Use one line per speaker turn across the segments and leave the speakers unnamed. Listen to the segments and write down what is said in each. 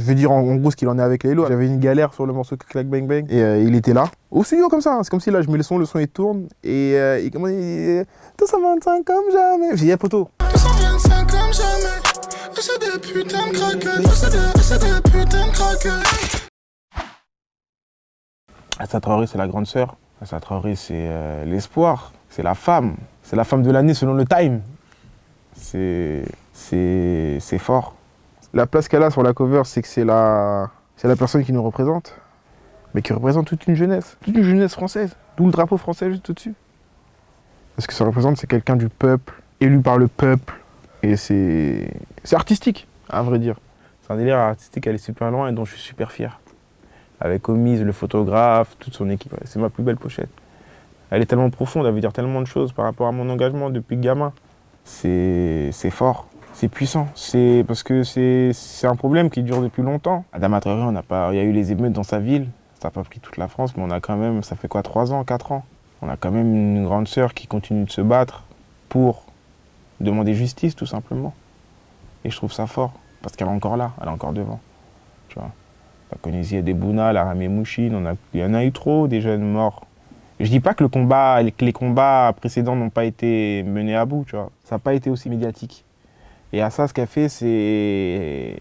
Je veux dire en gros ce qu'il en est avec Laylo. J'avais une galère sur le morceau Clac Bang Bang et il était là. Au studio comme ça, c'est comme si là je mets le son il tourne et il commence 225 comme jamais. J'ai dit hey, poteau.
225 comme jamais. C'est des putains de craquettes. C'est des putains de craquettes.
Assa Traoré c'est la grande sœur. Assa Traoré c'est l'espoir. C'est la femme. C'est la femme de l'année selon le Time. C'est fort. La place qu'elle a sur la cover, c'est que c'est la personne qui nous représente, mais qui représente toute une jeunesse française, d'où le drapeau français juste au-dessus. Parce que ça représente, c'est quelqu'un du peuple, élu par le peuple, et c'est artistique, à vrai dire. C'est un délire artistique, elle est super loin et dont je suis super fier. Avec Omise, le photographe, toute son équipe, c'est ma plus belle pochette. Elle est tellement profonde, elle veut dire tellement de choses par rapport à mon engagement depuis gamin. C'est fort. C'est puissant, c'est parce que c'est un problème qui dure depuis longtemps. Adama Traoré, il y a eu les émeutes dans sa ville, ça n'a pas pris toute la France, mais on a quand même, ça fait quoi, 3 ans, 4 ans. On a quand même une grande sœur qui continue de se battre pour demander justice, tout simplement. Et je trouve ça fort, parce qu'elle est encore là, elle est encore devant. Tu vois. La Konizi Debouna, la Ramé Mouchine, il y en a eu trop, des jeunes morts. Je dis pas que les combats précédents n'ont pas été menés à bout, tu vois. Ça n'a pas été aussi médiatique. Et à ça, ce qu'elle fait, c'est...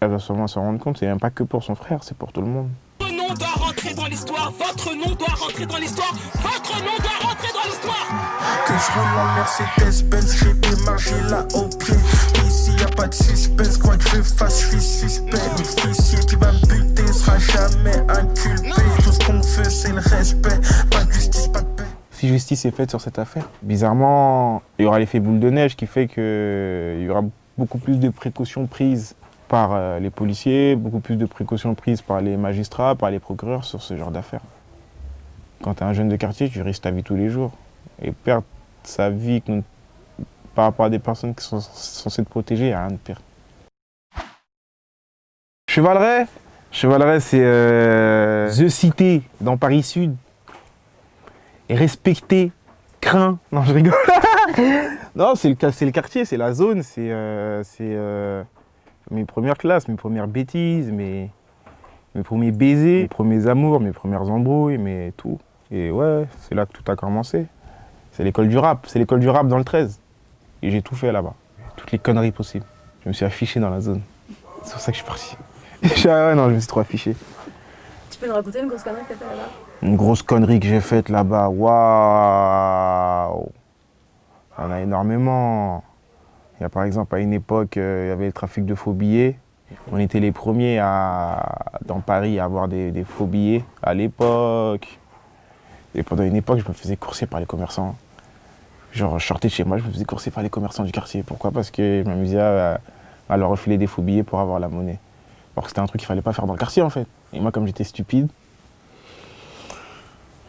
Elle va sûrement se rendre compte, c'est même pas que pour son frère, c'est pour tout le monde.
Votre nom doit rentrer dans l'histoire, votre nom doit rentrer dans l'histoire, votre nom doit rentrer dans l'histoire.
Que je roule en Mercedes-Benz, j'ai démarché là au pied. Ici y a pas de suspense, quoi que je fasse, je suis suspect. L'officier qui va me buter sera jamais inculpé. Tout ce qu'on fait, c'est le respect, pas de justice, pas de paix.
Si justice est faite sur cette affaire, bizarrement, il y aura l'effet boule de neige qui fait qu'il y aura beaucoup plus de précautions prises par les policiers, beaucoup plus de précautions prises par les magistrats, par les procureurs sur ce genre d'affaires. Quand tu es un jeune de quartier, tu risques ta vie tous les jours. Et perdre sa vie par rapport à des personnes qui sont censées te protéger, il n'y a rien de pire. Chevaleret, c'est The Cité dans Paris Sud. Et respecté, craint. Non, je rigole. Non, c'est le quartier, c'est la zone, c'est mes premières classes, mes premières bêtises, mes premiers baisers, mes premiers amours, mes premières embrouilles, mais tout. Et ouais, c'est là que tout a commencé. C'est l'école du rap dans le 13. Et j'ai tout fait là-bas. Toutes les conneries possibles. Je me suis affiché dans la zone. C'est pour ça que je suis parti. Ouais, non, je me suis trop affiché.
Tu peux nous raconter une grosse connerie que t'as fait là-bas?
Une grosse connerie que j'ai faite là-bas, waouh! Il y en a énormément. Il y a par exemple à une époque, il y avait le trafic de faux billets. On était les premiers dans Paris à avoir des faux billets à l'époque. Et pendant une époque, je me faisais courser par les commerçants. Genre, je sortais de chez moi, je me faisais courser par les commerçants du quartier. Pourquoi? Parce que je m'amusais à leur refiler des faux billets pour avoir la monnaie. Alors que c'était un truc qu'il fallait pas faire dans le quartier en fait. Et moi, comme j'étais stupide,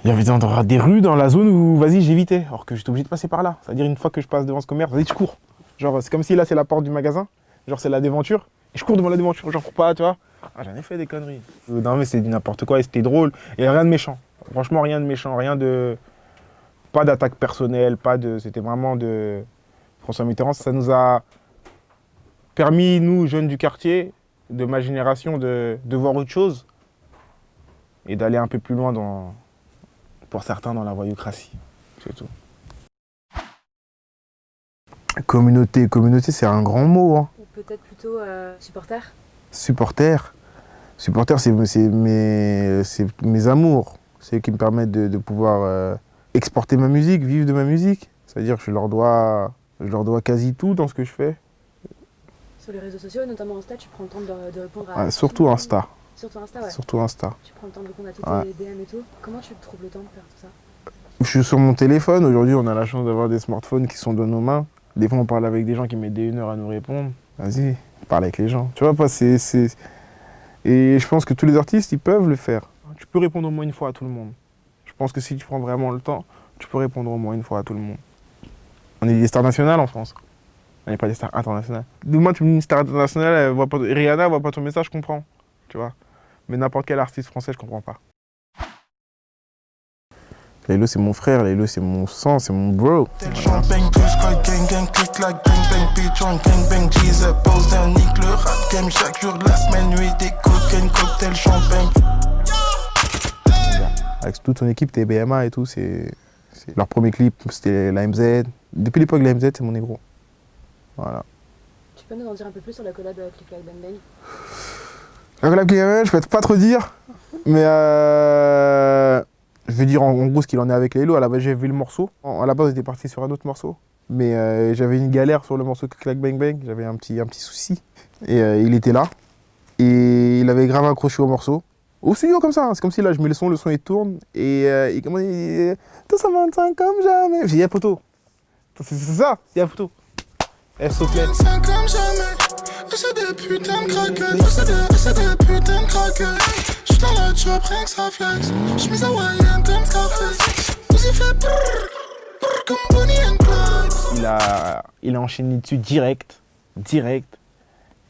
il y avait des rues dans la zone où, vas-y, j'évitais. Alors que j'étais obligé de passer par là. C'est-à-dire, une fois que je passe devant ce commerce, vas-y, je cours. Genre, c'est comme si là, c'est la porte du magasin. Genre, c'est la devanture. Et je cours devant la devanture. Genre, pour pas, tu vois. Ah, j'en ai fait des conneries. Non, mais c'est du n'importe quoi et c'était drôle. Et rien de méchant. Franchement, rien de méchant. Rien de. Pas d'attaque personnelle. C'était vraiment de. François Mitterrand, ça nous a permis, nous, jeunes du quartier, de ma génération, de voir autre chose. Et d'aller un peu plus loin pour certains dans la voyoucratie, c'est tout. Communauté, c'est un grand mot. Hein.
Ou peut-être plutôt supporter.
Supporter, c'est mes amours. C'est eux qui me permettent de pouvoir exporter ma musique, vivre de ma musique. C'est-à-dire que je leur dois quasi tout dans ce que je fais.
Sur les réseaux sociaux, notamment Insta, tu prends le temps de répondre à...
Ouais, surtout Insta.
Surtout Insta, ouais.
Surtout Insta.
Tu prends le temps de répondre à tous tes DM et tout. Comment tu trouves le temps de faire tout ça?
Je suis sur mon téléphone. Aujourd'hui, on a la chance d'avoir des smartphones qui sont dans nos mains. Des fois, on parle avec des gens qui mettent des 1 heure à nous répondre. Vas-y, parle avec les gens. Tu vois pas, Et je pense que tous les artistes, ils peuvent le faire. Tu peux répondre au moins une fois à tout le monde. Je pense que si tu prends vraiment le temps, tu peux répondre au moins une fois à tout le monde. On est des stars nationales en France. On n'est pas des stars internationales. Demain, tu me dis une star internationale, Rihanna voit pas ton message, je comprends. Tu vois. Mais n'importe quel artiste français, je comprends pas. Laylo, c'est mon frère, Laylo, c'est mon sang, c'est mon bro.
Tel champagne, plus quoi, gang gang, click clac, bang bang, bitch on gang bang, G's pose d'un nique le rap game chaque jour de la semaine, nuit des cocaine, cocktail, champagne.
Avec toute son équipe, TBMA et tout, leur premier clip, c'était l'AMZ. Depuis l'époque de l'AMZ, c'est mon négro. Voilà.
Tu peux nous en dire un peu plus sur la collab Click Clack Bang Bang?
La collab Click Clack Bang Bang, je peux pas trop dire, mais je vais dire en gros ce qu'il en est avec Laylo. À la base, j'ai vu le morceau. À la base, on était parti sur un autre morceau, mais j'avais une galère sur le morceau Click Clack Bang Bang. J'avais un petit souci. Et il était là, et il avait grave accroché au morceau. Au studio comme ça, c'est comme si là je mets le son il tourne et il commence à dire « 225 comme jamais ». J'ai dit « Y'a photo ». C'est ça, y'a photo. Elle saute.
Comme jamais, c'est des putains de craquettes, c'est des putains de craquettes. J'suis dans la job, rien que ça flex. J'mise hawaïenne comme Scarface. Nous y fait brrr, brrr comme Bonnie and Clyde.
Il a enchaîné dessus direct.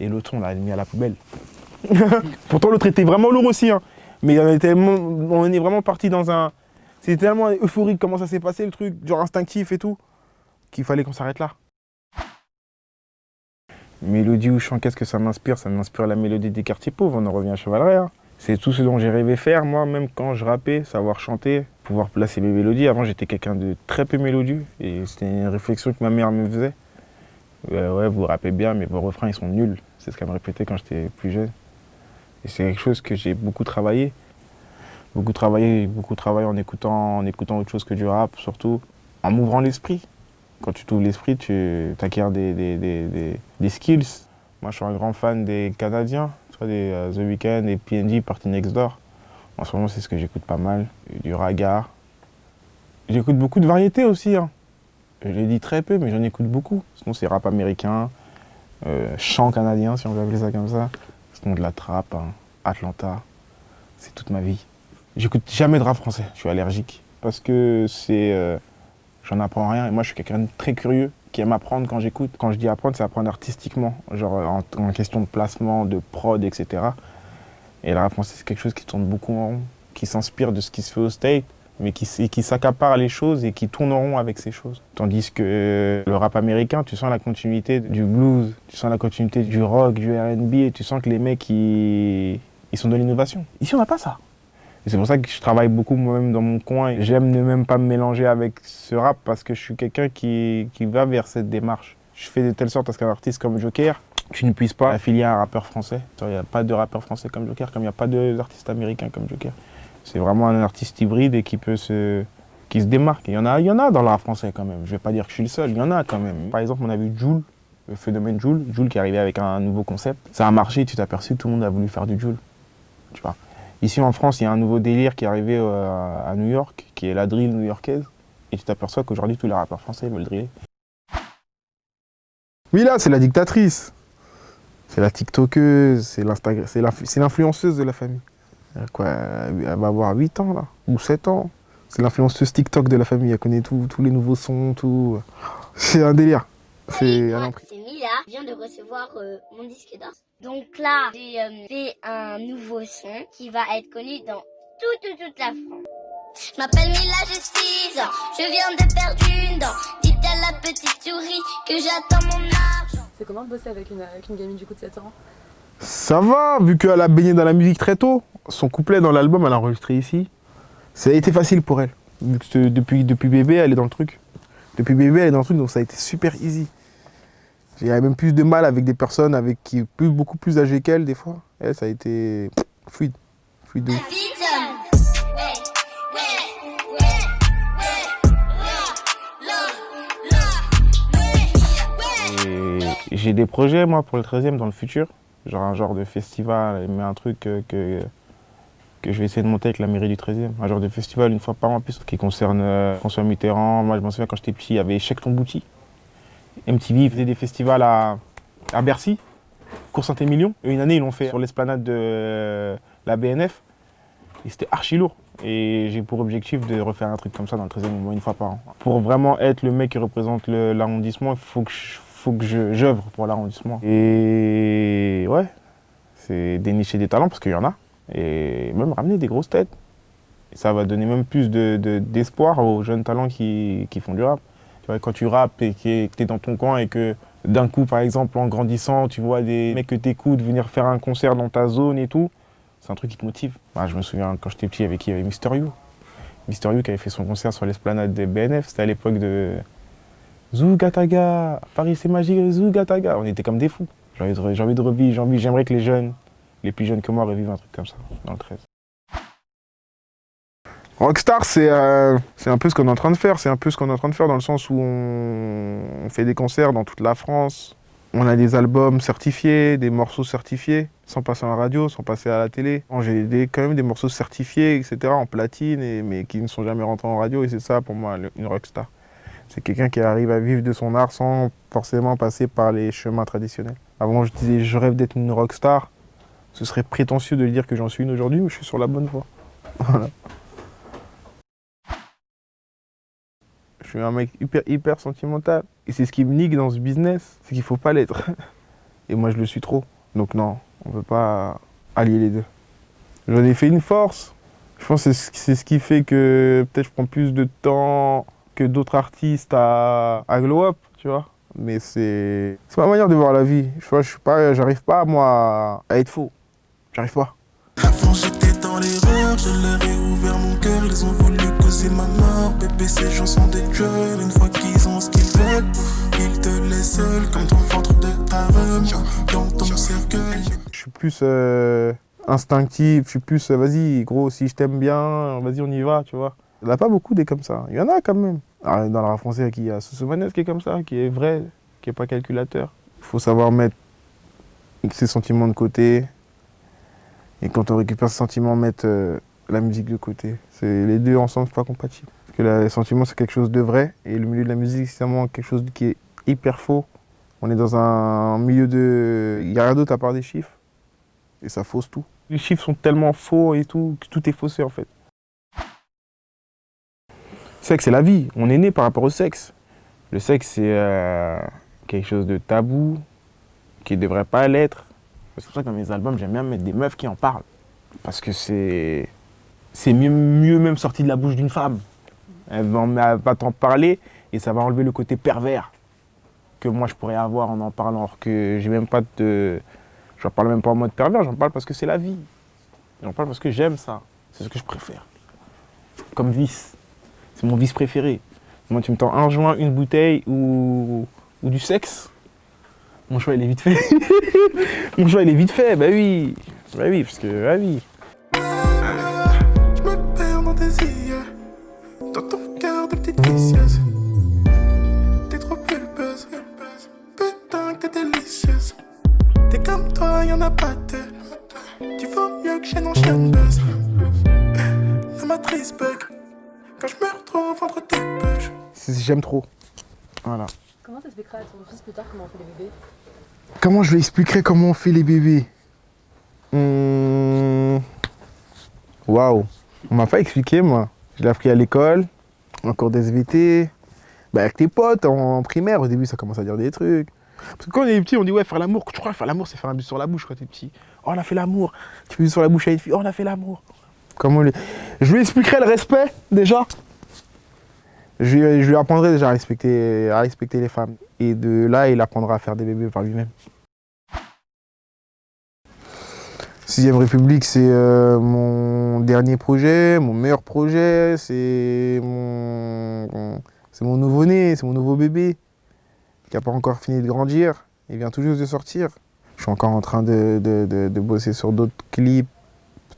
Et l'autre on l'a mis à la poubelle. Pourtant l'autre était vraiment lourd aussi, hein. Mais on est vraiment parti dans un... C'était tellement euphorique comment ça s'est passé le truc, genre instinctif et tout, qu'il fallait qu'on s'arrête là. Mélodie ou chant, qu'est-ce que ça m'inspire? Ça m'inspire la mélodie des quartiers pauvres, on en revient à Chevaleret. Hein. C'est tout ce dont j'ai rêvé faire, moi, même quand je rappais, savoir chanter, pouvoir placer mes mélodies. Avant, j'étais quelqu'un de très peu mélodieux et c'était une réflexion que ma mère me faisait. Ouais, vous rappez bien, mais vos refrains, ils sont nuls. C'est ce qu'elle me répétait quand j'étais plus jeune. Et c'est quelque chose que j'ai beaucoup travaillé. Beaucoup travaillé en écoutant autre chose que du rap, surtout en m'ouvrant l'esprit. Quand tu t'ouvres l'esprit, tu acquiers des skills. Moi, je suis un grand fan des Canadiens, soit des The Weeknd et PNJ, Party Next Door. En ce moment, c'est ce que j'écoute pas mal, du raga. J'écoute beaucoup de variétés aussi. Hein. Je l'ai dit très peu, mais j'en écoute beaucoup. Sinon, c'est rap américain, chant canadien, si on veut appeler ça comme ça. Sinon, de la trap, hein. Atlanta, c'est toute ma vie. J'écoute jamais de rap français, je suis allergique. Parce que j'en apprends rien. Et moi, je suis quelqu'un de très curieux, qui aime apprendre quand j'écoute. Quand je dis apprendre, c'est apprendre artistiquement, genre en question de placement, de prod, etc. Et le rap français, c'est quelque chose qui tourne beaucoup en rond, qui s'inspire de ce qui se fait au State, mais qui s'accapare les choses et qui tourne en rond avec ces choses. Tandis que le rap américain, tu sens la continuité du blues, tu sens la continuité du rock, du R&B, et tu sens que les mecs, ils sont de l'innovation. Ici, on n'a pas ça. Et c'est pour ça que je travaille beaucoup moi-même dans mon coin. Et j'aime ne même pas me mélanger avec ce rap parce que je suis quelqu'un qui va vers cette démarche. Je fais de telle sorte à ce qu'un artiste comme Joker, tu ne puisses pas affilier à un rappeur français. Il n'y a pas de rappeur français comme Joker, comme il n'y a pas d'artiste américain comme Joker. C'est vraiment un artiste hybride et qui se démarque. Il y en a dans le rap français quand même. Je ne vais pas dire que je suis le seul, il y en a quand même. Par exemple, on a vu Jul, le phénomène Jul qui est arrivé avec un nouveau concept. Ça a marché, tu t'es aperçu, tout le monde a voulu faire du Jul. Tu vois. Ici en France, il y a un nouveau délire qui est arrivé à New York, qui est la drill new-yorkaise. Et tu t'aperçois qu'aujourd'hui, tous les rappeurs français veulent driller. Mila, c'est la dictatrice. C'est la tiktokeuse, c'est l'influenceuse de la famille. Elle va avoir 8 ans là, ou 7 ans. C'est l'influenceuse TikTok de la famille, elle connaît tous les nouveaux sons, tout. C'est un délire.
C'est Mila, je viens de recevoir mon disque d'or. Donc là, j'ai fait un nouveau son qui va être connu dans toute la France. Je m'appelle Mila, j'ai 6 ans, je viens de perdre une dent. Dites à la petite souris que j'attends mon argent.
C'est comment de bosser avec une gamine du coup de 7 ans?
Ça va, vu qu'elle a baigné dans la musique très tôt. Son couplet dans l'album, elle a enregistré ici. Ça a été facile pour elle. Vu que depuis bébé, elle est dans le truc. Depuis bébé, elle est dans le truc, donc ça a été super easy. J'ai même plus de mal avec des personnes beaucoup plus âgées qu'elle, des fois. Elle, ça a été fluide. Fluide de ouf. Et j'ai des projets, moi, pour le 13e dans le futur. Genre un genre de festival, mais un truc que je vais essayer de monter avec la mairie du 13e. Un genre de festival une fois par an, en plus, qui concerne François Mitterrand. Moi, je m'en souviens quand j'étais petit, il y avait Cheikh Ton Bouti. MTV faisait des festivals à Bercy, Cours Saint-Émilion. Et une année, ils l'ont fait sur l'esplanade de la BNF. Et c'était archi lourd. Et j'ai pour objectif de refaire un truc comme ça dans le 13e au moins une fois par an. Pour vraiment être le mec qui représente l'arrondissement, il faut que j'œuvre pour l'arrondissement. Et ouais, c'est dénicher des talents parce qu'il y en a. Et même ramener des grosses têtes. Ça va donner même plus d'espoir aux jeunes talents qui font du rap. Tu vois, quand tu rappes et que tu es dans ton coin et que d'un coup, par exemple, en grandissant, tu vois des mecs que tu écoutes venir faire un concert dans ta zone et tout, c'est un truc qui te motive. Bah, je me souviens quand j'étais petit, il y avait Mister You. Mister You qui avait fait son concert sur l'esplanade des BNF, c'était à l'époque de Zougataga, Paris c'est magique, Zougataga. On était comme des fous. J'ai envie de revivre, j'aimerais que les jeunes, les plus jeunes que moi, revivent un truc comme ça dans le 13. Rockstar, c'est un peu ce qu'on est en train de faire. C'est un peu ce qu'on est en train de faire dans le sens où on fait des concerts dans toute la France. On a des albums certifiés, des morceaux certifiés, sans passer à la radio, sans passer à la télé. J'ai quand même des morceaux certifiés, etc., en platine, mais qui ne sont jamais rentrés en radio. Et c'est ça, pour moi, une rockstar. C'est quelqu'un qui arrive à vivre de son art sans forcément passer par les chemins traditionnels. Avant, je disais, je rêve d'être une rockstar. Ce serait prétentieux de dire que j'en suis une aujourd'hui, mais je suis sur la bonne voie. Voilà. Je suis un mec hyper sentimental. Et c'est ce qui me nique dans ce business, c'est qu'il faut pas l'être. Et moi, je le suis trop. Donc non, on peut pas allier les deux. J'en ai fait une force. Je pense que c'est ce qui fait que peut-être je prends plus de temps que d'autres artistes à glow up, tu vois. Mais c'est ma manière de voir la vie. J'arrive pas, moi, à être faux. J'arrive pas.
Avant j'étais dans l'erreur, je leur ai ouvert mon cœur, ils ont voulu causer ma mort. Bébé, ces gens sont des tueurs, une fois qu'ils ont ce qu'ils veulent, ils te laissent seul comme ton ventre de ta rhum, dans ton cercueil.
Je suis plus instinctif, je suis plus vas-y gros, si je t'aime bien, vas-y on y va, tu vois. Il n'y en a pas beaucoup des comme ça, il y en a quand même. Alors, dans le rap français, il y a Sosomanes qui est comme ça, qui est vrai, qui n'est pas calculateur. Il faut savoir mettre ses sentiments de côté. Et quand on récupère ce sentiment, mettre la musique de côté. Les deux ensemble, c'est pas compatible. Parce que le sentiment, c'est quelque chose de vrai. Et le milieu de la musique, c'est vraiment quelque chose qui est hyper faux. On est dans un milieu de... Il n'y a rien d'autre à part des chiffres. Et ça fausse tout. Les chiffres sont tellement faux et tout, que tout est faussé en fait. Le sexe, c'est la vie. On est né par rapport au sexe. Le sexe, c'est quelque chose de tabou, qui ne devrait pas l'être. C'est pour ça que dans mes albums, j'aime bien mettre des meufs qui en parlent. Parce que c'est mieux même sorti de la bouche d'une femme. Elle va t'en parler et ça va enlever le côté pervers que moi je pourrais avoir en parlant. Alors que j'ai même pas de... J'en parle même pas en mode pervers, j'en parle parce que c'est la vie. J'en parle parce que j'aime ça. C'est ce que je préfère. Comme vice. C'est mon vice préféré. Moi, tu me tends un joint, une bouteille ou du sexe. Mon choix, il est vite fait. Mon choix, il est vite fait, bah oui. Bah oui, parce que, bah oui.
Je me perds dans tes yeux, dans ton cœur de petite vicieuse. T'es trop pulpeuse, putain que t'es délicieuse. T'es comme toi, y'en a pas deux. Tu vaux mieux que chez non chien buzz. La matrice bug, quand je me retrouve entre tes poches.
J'aime trop. Voilà.
Comment t'expliqueras à ton fils plus tard comment on fait les bébés?
Comment je lui expliquerai comment on fait les bébés? Waouh. On m'a pas expliqué, moi. Je l'ai appris à l'école, en cours d'SVT. Bah, avec tes potes, en primaire, au début, ça commence à dire des trucs. Parce que quand on est petit, on dit ouais, faire l'amour. Je crois que faire l'amour, c'est faire un bus sur la bouche quand t'es petit. Oh, on a fait l'amour. Tu fais un bus sur la bouche à une fille. Oh, on a fait l'amour. Je lui expliquerai le respect, déjà. Je lui apprendrai déjà à respecter les femmes. Et de là, il apprendra à faire des bébés par lui-même. 6ème République, c'est mon dernier projet, mon meilleur projet. C'est mon nouveau-né, c'est mon nouveau bébé qui n'a pas encore fini de grandir. Il vient tout juste de sortir. Je suis encore en train de bosser sur d'autres clips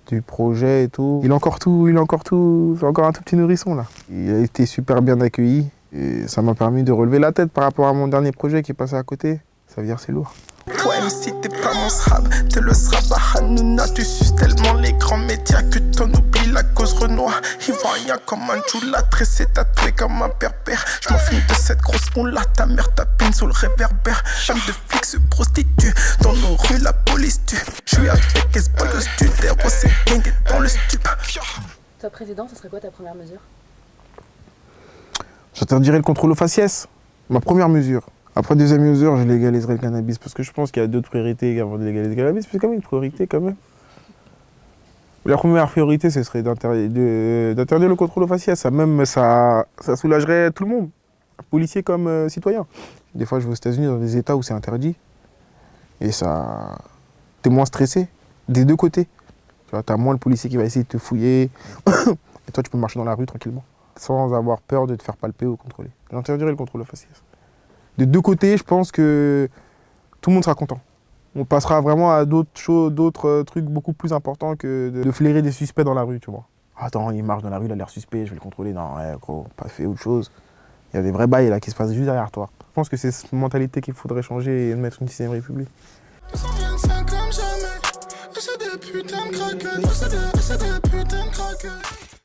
du projet et tout. Il a encore tout, c'est encore un tout petit nourrisson là. Il a été super bien accueilli et ça m'a permis de relever la tête par rapport à mon dernier projet qui est passé à côté. Ça veut dire c'est lourd.
Ouais, mais si t'es pas mon srab, t'es le srab à Hanouna. Tu suces tellement les grands médias que t'en oublies la cause Renoir. Il voit rien comme un djoula, tressé, tatoué comme un perpère. Je m'en fiche de cette grosse moula, ta mère tapine sous le réverbère. Femme de flic se prostitue, dans nos rues la police tue. Je suis avec S-Ball, le studer, c'est gang et dans le stup.
Toi président, ça serait quoi ta première mesure?
J'interdirais le contrôle aux faciès, ma première mesure. Après, deuxième mesure, je légaliserai le cannabis parce que je pense qu'il y a d'autres priorités avant de légaliser le cannabis, mais c'est quand même une priorité quand même. La première priorité, ce serait d'interdire le contrôle au faciès. Ça soulagerait tout le monde, policiers comme citoyens. Des fois, je vais aux États-Unis dans des États où c'est interdit. Et ça... T'es moins stressé, des deux côtés. Tu vois, t'as moins le policier qui va essayer de te fouiller. Et toi, tu peux marcher dans la rue tranquillement, sans avoir peur de te faire palper ou contrôler. J'interdirais le contrôle au faciès. Des deux côtés, je pense que tout le monde sera content. On passera vraiment à d'autres trucs beaucoup plus importants que de flairer des suspects dans la rue, tu vois. Attends, il marche dans la rue, il a l'air suspect, je vais le contrôler. Non, ouais, gros, pas fait autre chose. Il y a des vrais bails là qui se passent juste derrière toi. Je pense que c'est cette mentalité qu'il faudrait changer et mettre une 6ème République.
C'est des putains de craquettes, c'est des putains de craquettes.